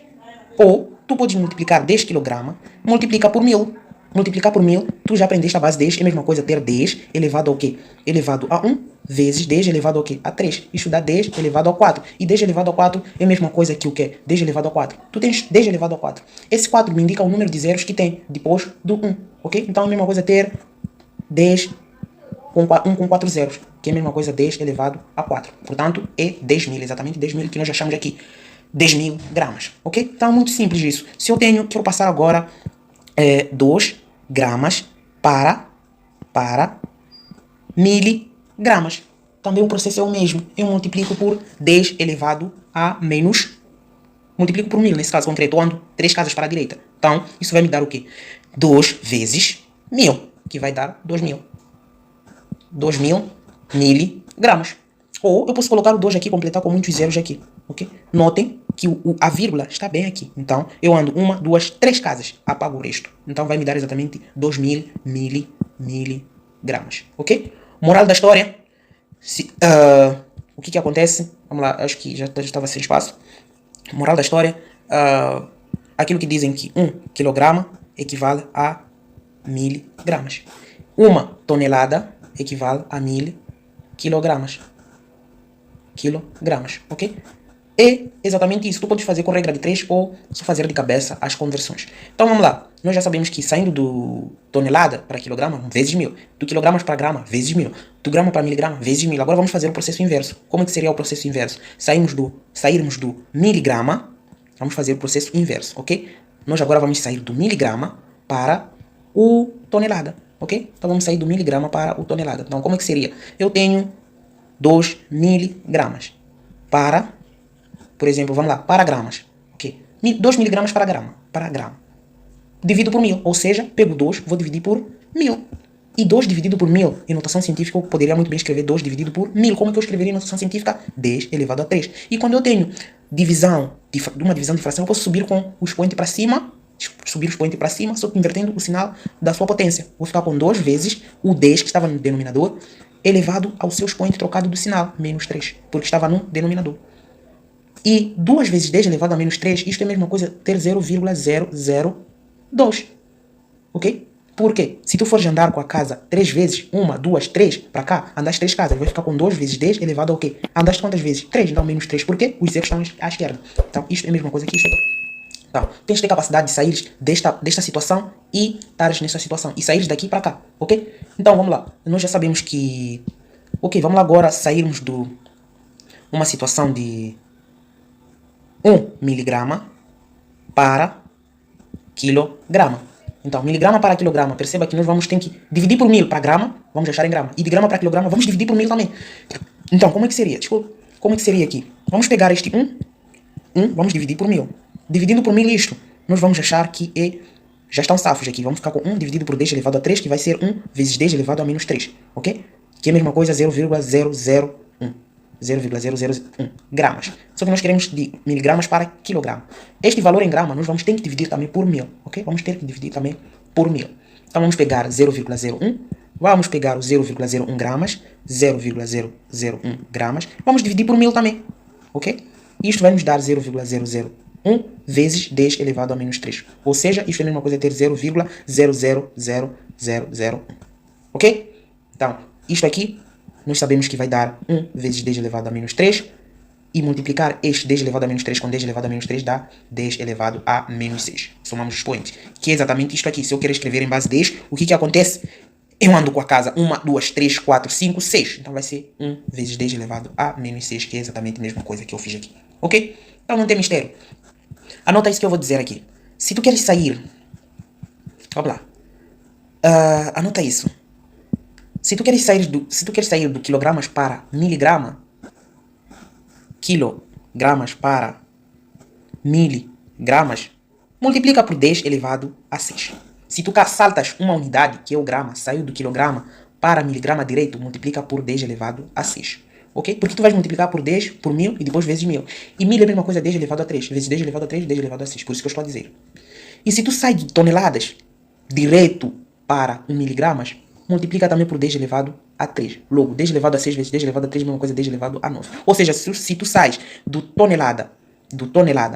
Speaker 1: Ou, tu podes multiplicar 10 kg, multiplica por 1000. Multiplicar por 1000, tu já aprendeste a base 10, é a mesma coisa ter 10 elevado ao quê? Elevado a 1 vezes 10 elevado ao quê? A 3. Isso dá 10 elevado a 4. E 10 elevado a 4 é a mesma coisa que o quê? 10 elevado a 4. Tu tens 10 elevado a 4. Esse 4 me indica o número de zeros que tem depois do 1. Ok? Então é a mesma coisa ter 10 com 1 com 4 zeros, que é a mesma coisa 10 elevado a 4. Portanto, é 10.000, exatamente 10.000 que nós achamos aqui. 10.000 gramas, ok? Então, é muito simples isso. Se eu quero passar agora 2 gramas para miligramas. Também o processo é o mesmo. Eu multiplico por 10 elevado a menos... Multiplico por 1000, nesse caso concreto, eu ando 3 casas para a direita. Então, isso vai me dar o quê? 2 vezes 1000, que vai dar 2.000. 2.000 miligramas. Ou eu posso colocar o 2 aqui e completar com muitos zeros aqui, ok? Notem que a vírgula está bem aqui. Então, eu ando 1, 2, 3 casas, apago o resto. Então, vai me dar exatamente 2.000 miligramas, ok? Moral da história, o que acontece? Vamos lá, acho que já estava sem espaço. Moral da história, aquilo que dizem que 1 quilograma equivale a 1000 gramas. 1 tonelada equivale a 1000 quilogramas. Ok? É exatamente isso. Tu podes fazer com regra de 3 ou só fazer de cabeça as conversões. Então vamos lá. Nós já sabemos que saindo do tonelada para quilograma, vezes 1000. Do quilogramas para grama, vezes 1000. Do grama para miligrama, vezes 1000. Agora vamos fazer o processo inverso. Como é que seria o processo inverso? Sairmos do miligrama, vamos fazer o processo inverso, ok? Nós agora vamos sair do miligrama para o tonelada. ok? Então vamos sair do miligrama para o tonelada. Então como é que seria? Eu tenho 2 miligramas para, por exemplo, vamos lá, para gramas, ok? 2 miligramas para grama. Divido por 1000, ou seja, pego 2, vou dividir por 1000. E 2 dividido por 1000, em notação científica, eu poderia muito bem escrever 2 dividido por 1000. Como é que eu escreveria em notação científica? 10 elevado a 3. E quando eu tenho divisão, de uma divisão de fração, eu posso subir com o expoente para cima, só que invertendo o sinal da sua potência. Vou ficar com 2 vezes o 10 que estava no denominador, elevado ao seu expoente trocado do sinal, menos 3, porque estava no denominador. E 2 vezes 10 elevado a menos 3, isto é a mesma coisa ter 0,002. Ok? Por quê? Se tu fores andar com a casa 3 vezes, 1, 2, 3, para cá, andaste 3 casas, vai ficar com 2 vezes 10 elevado ao quê? Andaste quantas vezes? 3, então menos 3. Por quê? Os zeros estão à esquerda. Então, isto é a mesma coisa que isto. Então, tens de ter capacidade de sair desta situação e estares nessa situação. E sair daqui para cá, ok? Então, vamos lá. Nós já sabemos que... Ok, vamos lá agora sairmos de uma situação de 1 miligrama para quilograma. Então, miligrama para quilograma, perceba que nós vamos ter que dividir por 1000 para grama, vamos deixar em grama. E de grama para quilograma, vamos dividir por 1000 também. Então, como é que seria? Como é que seria aqui? Vamos pegar este 1, vamos dividir por 1000. Dividindo por 1000 isto, nós vamos achar que já estão safos aqui. Vamos ficar com 1 dividido por 10 elevado a 3, que vai ser 1 vezes 10 elevado a menos 3, ok? Que é a mesma coisa, 0,001. 0,001 gramas. Só que nós queremos de miligramas para quilograma. Este valor em grama nós vamos ter que dividir também por 1000, ok? Vamos ter que dividir também por 1000. Então vamos pegar 0,01, vamos pegar o 0,01 gramas, 0,001 gramas, vamos dividir por 1000 também, ok? Isto vai nos dar 0,001 vezes 10 elevado a menos 3. Ou seja, isto é a mesma coisa ter 0,000001, ok? Então, isto aqui nós sabemos que vai dar 1 vezes 10 elevado a menos 3. E multiplicar este 10 elevado a menos 3 com 10 elevado a menos 3 dá 10 elevado a menos 6. Somamos os expoentes. Que é exatamente isto aqui. Se eu quero escrever em base 10, o que acontece? Eu ando com a casa 1, 2, 3, 4, 5, 6. Então vai ser 1 vezes 10 elevado a menos 6, que é exatamente a mesma coisa que eu fiz aqui. Ok? Então não tem mistério. Anota isso que eu vou dizer aqui. Se tu queres sair... Vamos lá. Anota isso. Se tu queres sair do quilogramas para miligrama, quilogramas para miligramas, multiplica por 10 elevado a 6. Se tu saltas uma unidade, que é o grama, saiu do quilograma para miligrama direito, multiplica por 10 elevado a 6. Ok? Porque tu vais multiplicar por 10, por 1000 e depois vezes 1000. E 1000 é a mesma coisa, 10 elevado a 3. Vezes 10 elevado a 3, 10 elevado a 6. Por isso que eu estou a dizer. E se tu sai de toneladas direto para 1 miligramas, multiplica também por 10 elevado a 3. Logo, 10 elevado a 6 vezes 10 elevado a 3 é a mesma coisa, 10 elevado a 9. Ou seja, se tu sais do tonelada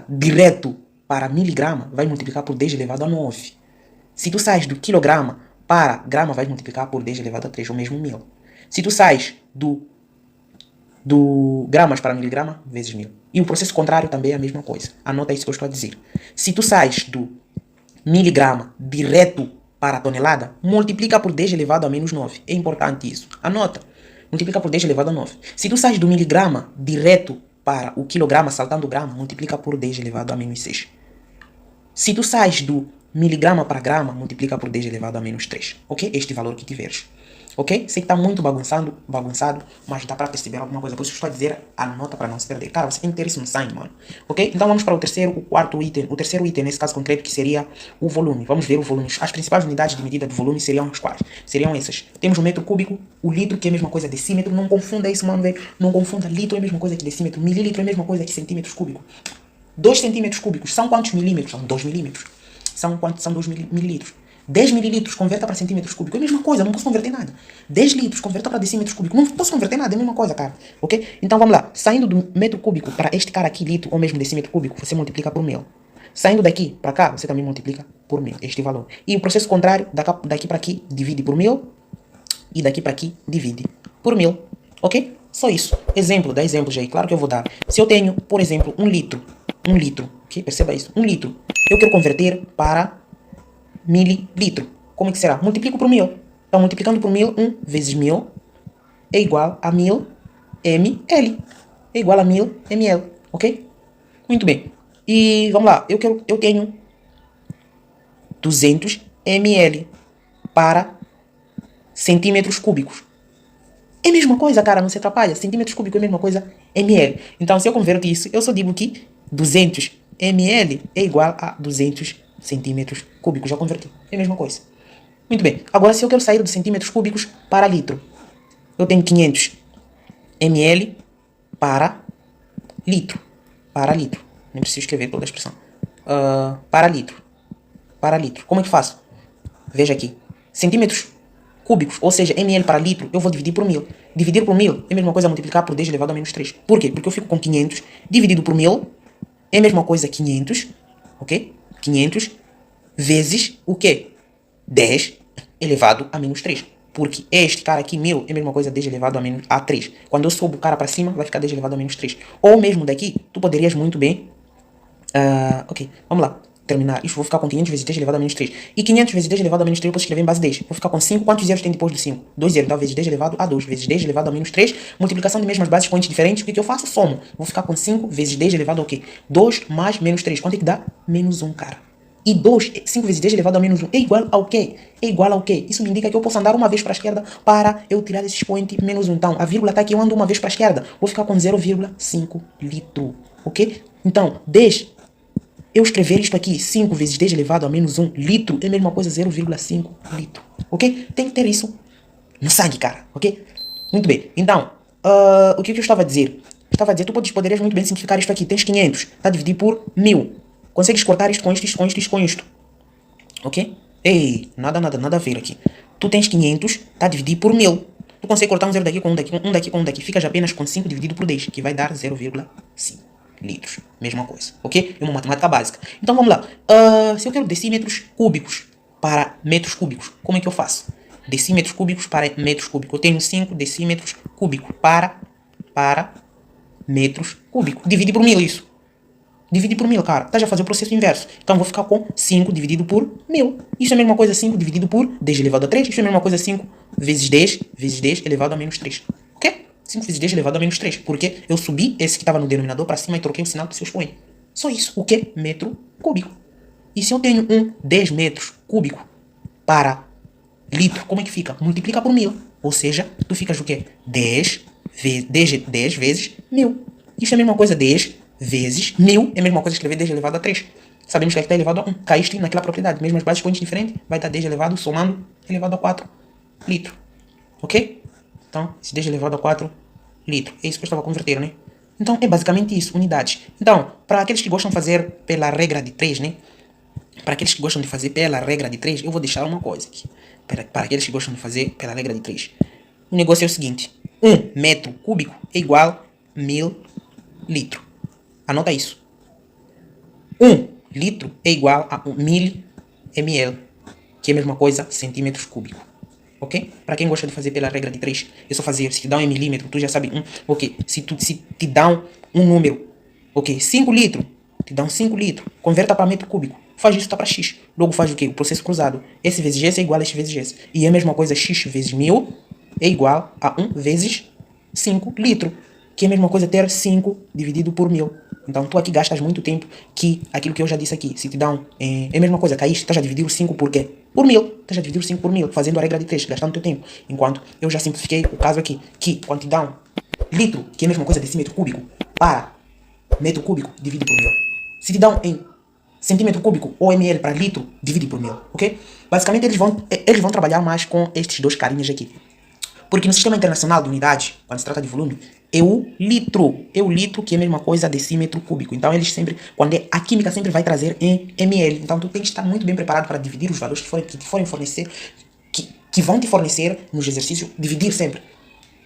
Speaker 1: direto para miligrama, vai multiplicar por 10 elevado a 9. Se tu sais do quilograma para grama, vai multiplicar por 10 elevado a 3, ou mesmo 1000. Se tu sais do gramas para miligrama, vezes 1000. E o processo contrário também é a mesma coisa. Anota isso que eu estou a dizer. Se tu sais do miligrama direto para a tonelada, multiplica por 10 elevado a menos 9. É importante isso. Anota. Multiplica por 10 elevado a 9. Se tu sais do miligrama direto para o quilograma, saltando o grama, multiplica por 10 elevado a menos 6. Se tu sais do miligrama para grama, multiplica por 10 elevado a menos 3. Ok? Este valor que tiveres. Ok? Sei que está muito bagunçado, mas dá para perceber alguma coisa. Por isso estou a dizer, anota para não se perder. Cara, você tem que ter isso no sangue, mano. Ok? Então vamos para o quarto item. O terceiro item, nesse caso concreto, que seria o volume. Vamos ver o volume. As principais unidades de medida do volume seriam as quais? Seriam essas. Temos o metro cúbico, o litro, que é a mesma coisa decímetro. Não confunda isso, mano, velho. Não confunda. Litro é a mesma coisa que decímetro. Mililitro é a mesma coisa que centímetros cúbicos. 2 centímetros cúbicos são quantos milímetros? São 2 milímetros. São 2 mililitros. 10 mililitros converta para centímetros cúbicos. É a mesma coisa, não posso converter nada. 10 litros converta para decímetros cúbicos. Não posso converter nada, é a mesma coisa, cara. Ok? Então vamos lá. Saindo do metro cúbico para este cara aqui, litro, ou mesmo decímetro cúbico, você multiplica por 1000. Saindo daqui para cá, você também multiplica por 1000, este valor. E o processo contrário, daqui para aqui, divide por 1000. E daqui para aqui, divide por 1000. Ok? Só isso. Exemplo, dá exemplos aí. Claro que eu vou dar. Se eu tenho, por exemplo, 1 litro. Ok? Perceba isso. 1 litro. Eu quero converter para mililitro. Como é que será? Multiplico por 1000. Então, multiplicando por 1000, 1 vezes 1000 é igual a 1000 ml. É igual a 1000 ml. Ok? Muito bem. E vamos lá. Eu tenho 200 ml para centímetros cúbicos. É a mesma coisa, cara, não se atrapalha. Centímetros cúbicos é a mesma coisa, ml. Então, se eu converto isso, eu só digo que 200 ml é igual a 200 centímetros cúbicos. Já converti. É a mesma coisa. Muito bem. Agora, se eu quero sair dos centímetros cúbicos para litro, eu tenho 500 ml para litro. Para litro. Nem preciso escrever toda a expressão. Para litro. Para litro. Como é que faço? Veja aqui. Centímetros cúbicos, ou seja, ml para litro, eu vou dividir por 1000. Dividir por 1000 é a mesma coisa multiplicar por 10 elevado a menos 3. Por quê? Porque eu fico com 500 dividido por 1000 é a mesma coisa 500, ok? 500 vezes o quê? 10 elevado a menos 3. Porque este cara aqui, 1000, é a mesma coisa 10 elevado a 3. Quando eu subo o cara para cima, vai ficar 10 elevado a menos 3. Ou mesmo daqui, tu poderias muito bem... ok, vamos lá. Terminar. Isto vou ficar com 500 vezes 10 elevado a menos 3. E 500 vezes 10 elevado a menos 3 eu posso escrever em base 10. Vou ficar com 5. Quantos zeros tem depois do 5? 2 zeros. Então, vezes 10 elevado a 2. Vezes 10 elevado a menos 3. Multiplicação de mesmas bases com entes diferentes. O que eu faço? Somo. Vou ficar com 5 vezes 10 elevado ao quê? 2 mais menos 3. Quanto é que dá? Menos 1, cara. E 2, 5 vezes 10 elevado a menos 1 é igual ao quê? É igual ao quê? Isso me indica que eu posso andar uma vez para a esquerda para eu tirar esse expoente menos 1. Então, a vírgula está aqui, eu ando uma vez para a esquerda. Vou ficar com 0,5 litro. Ok? Então, 10... Eu escrever isto aqui, 5 vezes 10 elevado a menos 1 litro, é a mesma coisa 0,5 litro, ok? Tem que ter isso no sangue, cara, ok? Muito bem, então, o que eu estava a dizer? Estava a dizer, tu poderias muito bem simplificar isto aqui, tens 500, está a dividir por 1000. Consegues cortar isto com isto, isto com isto, isto com isto, ok? Ei, nada a ver aqui. Tu tens 500, está a dividir por 1000. Tu consegue cortar um zero daqui com um daqui, um daqui com um daqui. Ficas apenas com 5 dividido por 10, que vai dar 0,5 litros. Mesma coisa, ok? É uma matemática básica. Então vamos lá. Se eu quero decímetros cúbicos para metros cúbicos, como é que eu faço? Decímetros cúbicos para metros cúbicos. Eu tenho 5 decímetros cúbicos para metros cúbicos. Divide por 1000 isso. Divide por 1000, cara. Estás a fazer o processo inverso. Então vou ficar com 5 dividido por 1000. Isso é a mesma coisa 5 dividido por 10 elevado a 3. Isso é a mesma coisa 5 vezes 10 elevado a menos 3. Ok? 5 vezes 10 elevado a menos 3. Porque eu subi esse que estava no denominador para cima e troquei o sinal do seu expoente. Só isso. O que? Metro cúbico. E se eu tenho um 10 metros cúbico para litro, como é que fica? Multiplica por 1000. Ou seja, tu ficas o quê? 10 vezes 1000. Isso é a mesma coisa 10 vezes 1000. É a mesma coisa escrever 10 elevado a 3. Sabemos que aqui está elevado a 1. Caíste naquela propriedade. Mesmas bases, expoentes diferentes. Vai dar 10 elevado, somando, elevado a 4 litro. Ok? Então, esse 10 elevado a 4 litros. É isso que eu estava a converter, né? Então, é basicamente isso, unidades. Então, para aqueles que gostam de fazer pela regra de 3, né? Para aqueles que gostam de fazer pela regra de 3, eu vou deixar uma coisa aqui. Para aqueles que gostam de fazer pela regra de 3. O negócio é o seguinte. 1 metro cúbico é igual a 1000 litros. Anota isso. 1 litro é igual a 1000 ml, que é a mesma coisa centímetros cúbicos. Ok? Para quem gosta de fazer pela regra de 3, é só fazer. Se te dão em milímetro, tu já sabe. Ok. Se te dão um número, ok, 5 litros, te dão 5 litros, converta para metro cúbico. Faz isso, tá para x. Logo faz o quê? O processo cruzado. S vezes S é igual a x vezes S. E é a mesma coisa, x vezes 1000 é igual a 1 vezes 5 litros. Que é a mesma coisa ter 5 dividido por 1000. Então, tu aqui gastas muito tempo que aquilo que eu já disse aqui. Se te dão... É a mesma coisa, caíste, estás a dividir o 5 por quê? Por 1000. Estás a dividir o 5 por 1000, fazendo a regra de 3, gastando teu tempo. Enquanto eu já simplifiquei o caso aqui, que quando te dão litro, que é a mesma coisa decímetro cúbico, para metro cúbico, divide por 1000. Se te dão em centímetro cúbico ou ml para litro, divide por 1000, ok? Basicamente, eles vão trabalhar mais com estes dois carinhas aqui. Porque no sistema internacional de unidades, quando se trata de volume, é o litro que é a mesma coisa decímetro cúbico. Então eles sempre, a química sempre vai trazer em ml. Então tu tem que estar muito bem preparado para dividir os valores que te forem fornecer, que vão te fornecer nos exercícios, dividir sempre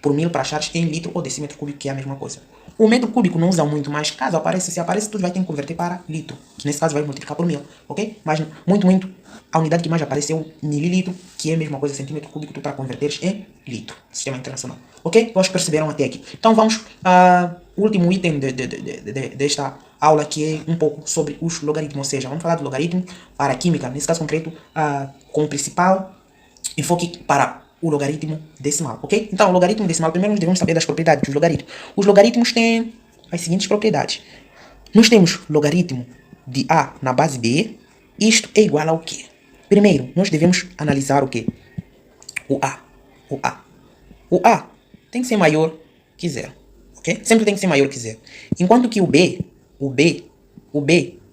Speaker 1: por 1000 para achares em litro ou decímetro cúbico, que é a mesma coisa. O metro cúbico não usa muito, mas caso apareça, se aparece, tu vai ter que converter para litro, que nesse caso vai multiplicar por 1000, ok? Mas muito, a unidade que mais aparece é o mililitro, que é a mesma coisa, centímetro cúbico, tu para converteres em litro, sistema internacional, ok? Eu acho que perceberam até aqui. Então vamos ao último item desta aula, que é um pouco sobre os logaritmos, ou seja, vamos falar do logaritmo para a química, nesse caso concreto, com o principal enfoque para o logaritmo decimal, ok? Então, o logaritmo decimal, primeiro nós devemos saber das propriedades dos logaritmos. Os logaritmos têm as seguintes propriedades. Nós temos logaritmo de A na base B. Isto é igual ao quê? Primeiro, nós devemos analisar o quê? O A. o A. O A tem que ser maior que zero, ok? Sempre tem que ser maior que zero. Enquanto que o B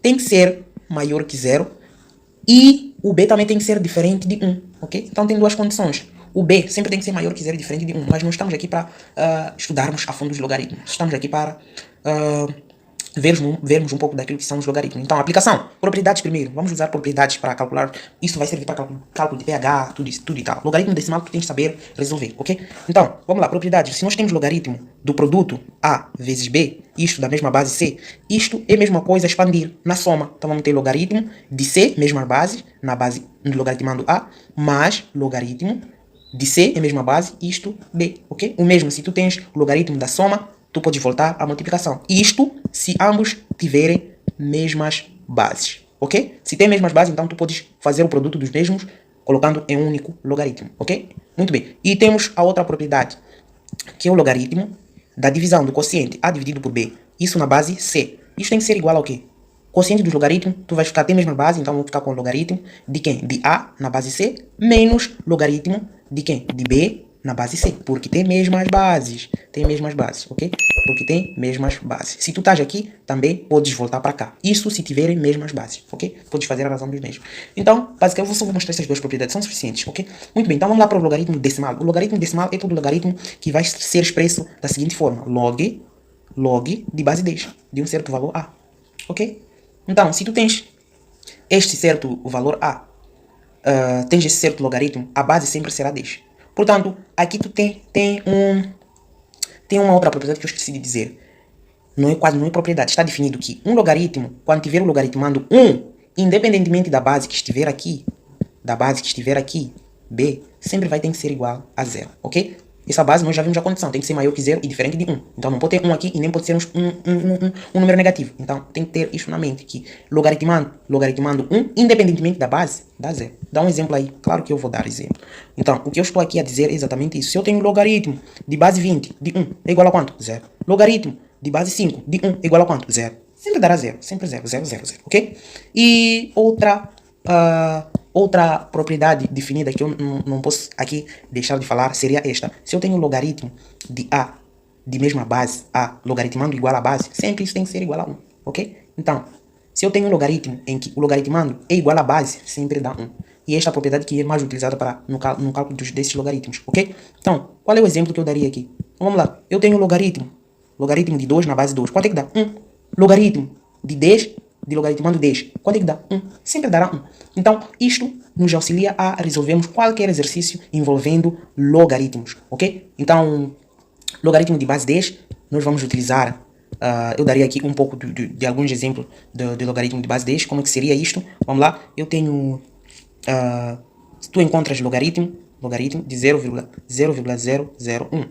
Speaker 1: tem que ser maior que zero e o B também tem que ser diferente de 1, ok? Então tem duas condições. O B sempre tem que ser maior que zero e diferente de 1, mas não estamos aqui para estudarmos a fundo os logaritmos. Estamos aqui para vermos um pouco daquilo que são os logaritmos. Então, aplicação. Propriedades primeiro. Vamos usar propriedades para calcular. Isso vai servir para cálculo de pH, tudo e tal. Logaritmo decimal tu tens que saber resolver, ok? Então, vamos lá. Propriedades. Se nós temos logaritmo do produto A vezes B, isto da mesma base C, isto é a mesma coisa expandir na soma. Então, vamos ter logaritmo de C, mesma base, na base do logaritmando A, mais logaritmo de C, é a mesma base, isto B, ok? O mesmo, se tu tens o logaritmo da soma, tu podes voltar à multiplicação. Isto se ambos tiverem mesmas bases, ok? Se tem mesmas bases, então tu podes fazer o produto dos mesmos colocando em um único logaritmo, ok? Muito bem. E temos a outra propriedade, que é o logaritmo da divisão do quociente A dividido por B. Isso na base C. Isso tem que ser igual ao quê? Quociente dos logaritmos, tu vais ficar, tem a mesma base, então vamos ficar com o logaritmo de quem? De A na base C, menos logaritmo de quem? De B na base C, porque tem mesmas bases. Tem mesmas bases, ok? Porque tem mesmas bases. Se tu estás aqui, também podes voltar para cá. Isso se tiverem mesmas bases, ok? Podes fazer a razão dos mesmos. Então, basicamente, eu só vou mostrar essas duas propriedades, são suficientes, ok? Muito bem, então vamos lá para o logaritmo decimal. O logaritmo decimal é todo logaritmo que vai ser expresso da seguinte forma. Log de base 10, de um certo valor A, ok? Então, se tu tens este certo valor A, tens esse certo logaritmo, a base sempre será 10. Portanto, aqui tu tem uma outra propriedade que eu esqueci de dizer. Não é propriedade. Está definido que um logaritmo, quando tiver o logaritmando 1, independentemente da base que estiver aqui, B, sempre vai ter que ser igual a 0, ok? Essa base nós já vimos a condição, tem que ser maior que 0 e diferente de 1. Então não pode ter 1 aqui e nem pode ser um número negativo. Então tem que ter isso na mente, que logaritmando 1, independentemente da base, dá 0. Dá um exemplo aí, claro que eu vou dar exemplo. Então, o que eu estou aqui a dizer é exatamente isso. Se eu tenho logaritmo de base 20 de 1 é igual a quanto? 0. Logaritmo de base 5 de 1 é igual a quanto? 0. Sempre dará 0, sempre 0, 0, 0, 0, ok? E outra propriedade definida que eu não posso aqui deixar de falar seria esta. Se eu tenho logaritmo de A, de mesma base, A, logaritmando igual a base, sempre isso tem que ser igual a 1, ok? Então, se eu tenho um logaritmo em que o logaritmando é igual a base, sempre dá 1. E esta é a propriedade que é mais utilizada no cálculo desses logaritmos, ok? Então, qual é o exemplo que eu daria aqui? Então, vamos lá. Eu tenho logaritmo de 2 na base 2. Quanto é que dá? 1. Logaritmo de 10 de logaritmando 10. Quanto é que dá? 1. Sempre dará 1. Então, isto nos auxilia a resolvermos qualquer exercício envolvendo logaritmos, ok? Então, logaritmo de base 10, nós vamos utilizar, eu daria aqui um pouco de alguns exemplos de logaritmo de base 10. Como é que seria isto? Vamos lá, eu tenho, se tu encontras logaritmo de 0,0001.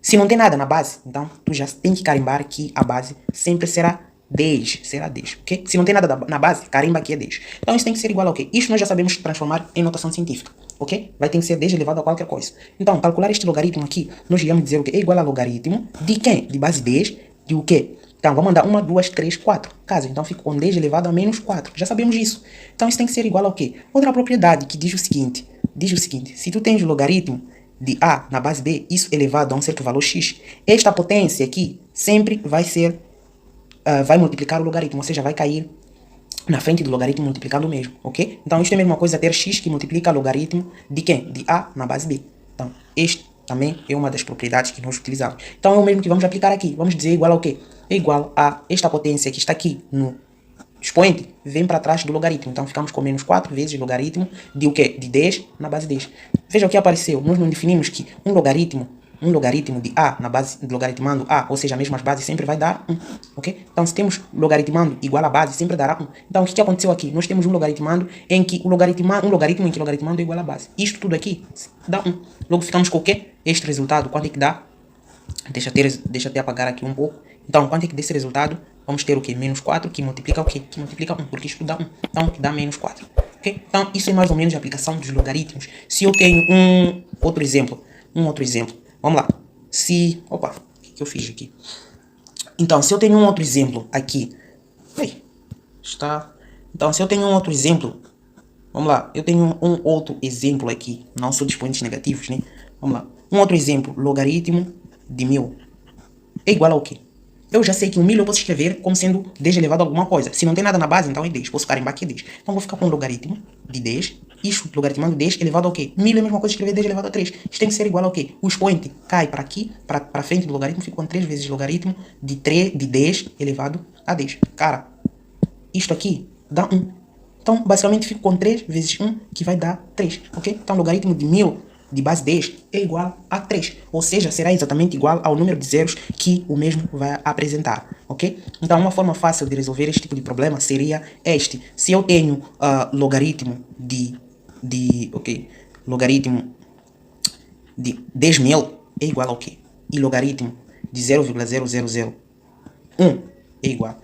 Speaker 1: Se não tem nada na base, então tu já tem que carimbar que a base sempre será 10, ok? Se não tem nada na base, carimba que é 10. Então isso tem que ser igual ao quê? Isso nós já sabemos transformar em notação científica, ok? Vai ter que ser 10 elevado a qualquer coisa. Então, calcular este logaritmo aqui, nós íamos dizer o quê? É igual a logaritmo de quem? De base 10, de o quê? Então, vamos mandar 1, 2, 3, 4 casos. Então, fica com 10 elevado a menos 4. Já sabemos isso. Então, isso tem que ser igual ao quê? Outra propriedade que diz o seguinte, se tu tens o logaritmo de A na base B, isso elevado a um certo valor x, esta potência aqui sempre vai ser, vai multiplicar o logaritmo, ou seja, vai cair na frente do logaritmo multiplicando o mesmo, ok? Então, isto é a mesma coisa ter x que multiplica logaritmo de quem? De A na base B. Então, este também é uma das propriedades que nós utilizamos. Então, é o mesmo que vamos aplicar aqui. Vamos dizer igual ao quê? É igual a esta potência que está aqui no expoente, vem para trás do logaritmo. Então, ficamos com menos 4 vezes logaritmo de o quê? De 10 na base 10. Veja o que apareceu. Nós não definimos que um logaritmo de A na base, logaritmando A, ou seja, as mesmas bases, sempre vai dar 1, ok? Então, se temos logaritmando igual a base, sempre dará 1. Então, o que aconteceu aqui? Nós temos um logaritmando em que logaritmando é igual a base. Isto tudo aqui dá 1. Logo, ficamos com o quê? Este resultado, quanto é que dá? Deixa eu até apagar aqui um pouco. Então, quanto é que desse resultado? Vamos ter o quê? Menos 4, que multiplica o quê? Que multiplica 1, porque isto dá 1. Então, que dá menos 4. Ok? Então, isso é mais ou menos a aplicação dos logaritmos. Se eu tenho um outro exemplo. Vamos lá. Opa, o que eu fiz aqui? Então, se eu tenho um outro exemplo aqui. Então, se eu tenho um outro exemplo. Vamos lá. Eu tenho um outro exemplo aqui. Não sou de expoentes negativos, né? Vamos lá. Um outro exemplo, logaritmo de 1000 é igual ao quê? Eu já sei que o 1000 eu posso escrever como sendo 10 elevado a alguma coisa. Se não tem nada na base, então é 10. Posso carimbar aqui 10. Então vou ficar com o logaritmo de 10. Isto, logaritmando 10 elevado ao quê? 1000 é a mesma coisa que escrever 10 elevado a 3. Isto tem que ser igual ao quê? O expoente cai para aqui, para frente do logaritmo, fica com 3 vezes logaritmo de 10 elevado a 10. Cara, isto aqui dá 1. Então, basicamente, fico com 3 vezes 1, que vai dar 3, ok? Então, logaritmo de 1000 de base 10 é igual a 3. Ou seja, será exatamente igual ao número de zeros que o mesmo vai apresentar, ok? Então, uma forma fácil de resolver este tipo de problema seria este. Se eu tenho logaritmo logaritmo de 10.000 é igual ao quê? E logaritmo de 0,0001 é igual.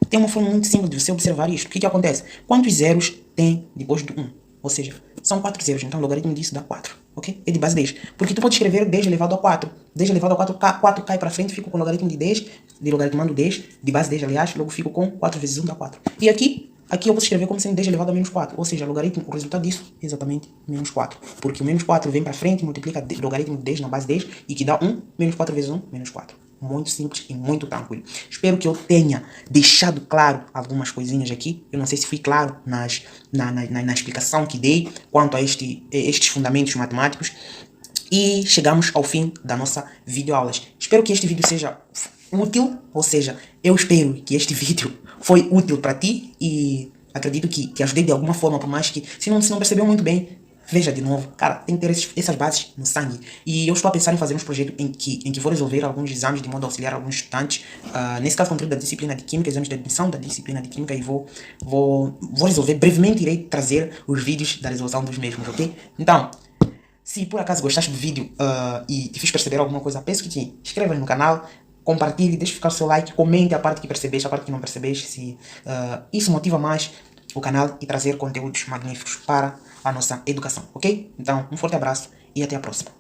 Speaker 1: Tem uma forma muito simples de você observar isto. O que acontece? Quantos zeros tem depois do 1? Ou seja, são 4 zeros. Então o logaritmo disso dá 4. Ok? É de base 10. Porque tu pode escrever 10 elevado a 4. 10 elevado a 4, 4 cai para frente, fico com o logaritmo de 10, de logaritmando 10, de base 10, aliás, logo fico com 4 vezes 1 dá 4. E aqui eu posso escrever como sendo 10 elevado a menos 4. Ou seja, logaritmo, o resultado disso é exatamente menos 4. Porque o menos 4 vem para frente, multiplica o logaritmo de 10 na base 10 e que dá 1, menos 4 vezes 1, menos 4. Muito simples e muito tranquilo. Espero que eu tenha deixado claro algumas coisinhas aqui. Eu não sei se fui claro na explicação que dei quanto a estes fundamentos matemáticos. E chegamos ao fim da nossa videoaulas. Espero que este vídeo seja útil, ou seja, eu espero que este vídeo foi útil para ti e acredito que ajudei de alguma forma, por mais que se não percebeu muito bem, veja de novo. Cara, tem que ter essas bases no sangue. E eu estou a pensar em fazer uns projetos em que vou resolver alguns exames de modo a auxiliar alguns estudantes. Nesse caso, conteúdo da disciplina de Química, exames de admissão da disciplina de Química, e vou resolver. Brevemente irei trazer os vídeos da resolução dos mesmos, ok? Então, se por acaso gostaste do vídeo e te fiz perceber alguma coisa, peço que te inscrevas no canal, compartilhe, deixe ficar o seu like, comente a parte que percebeste, a parte que não percebeste, se isso motiva mais o canal e trazer conteúdos magníficos para a nossa educação, ok? Então, um forte abraço e até a próxima.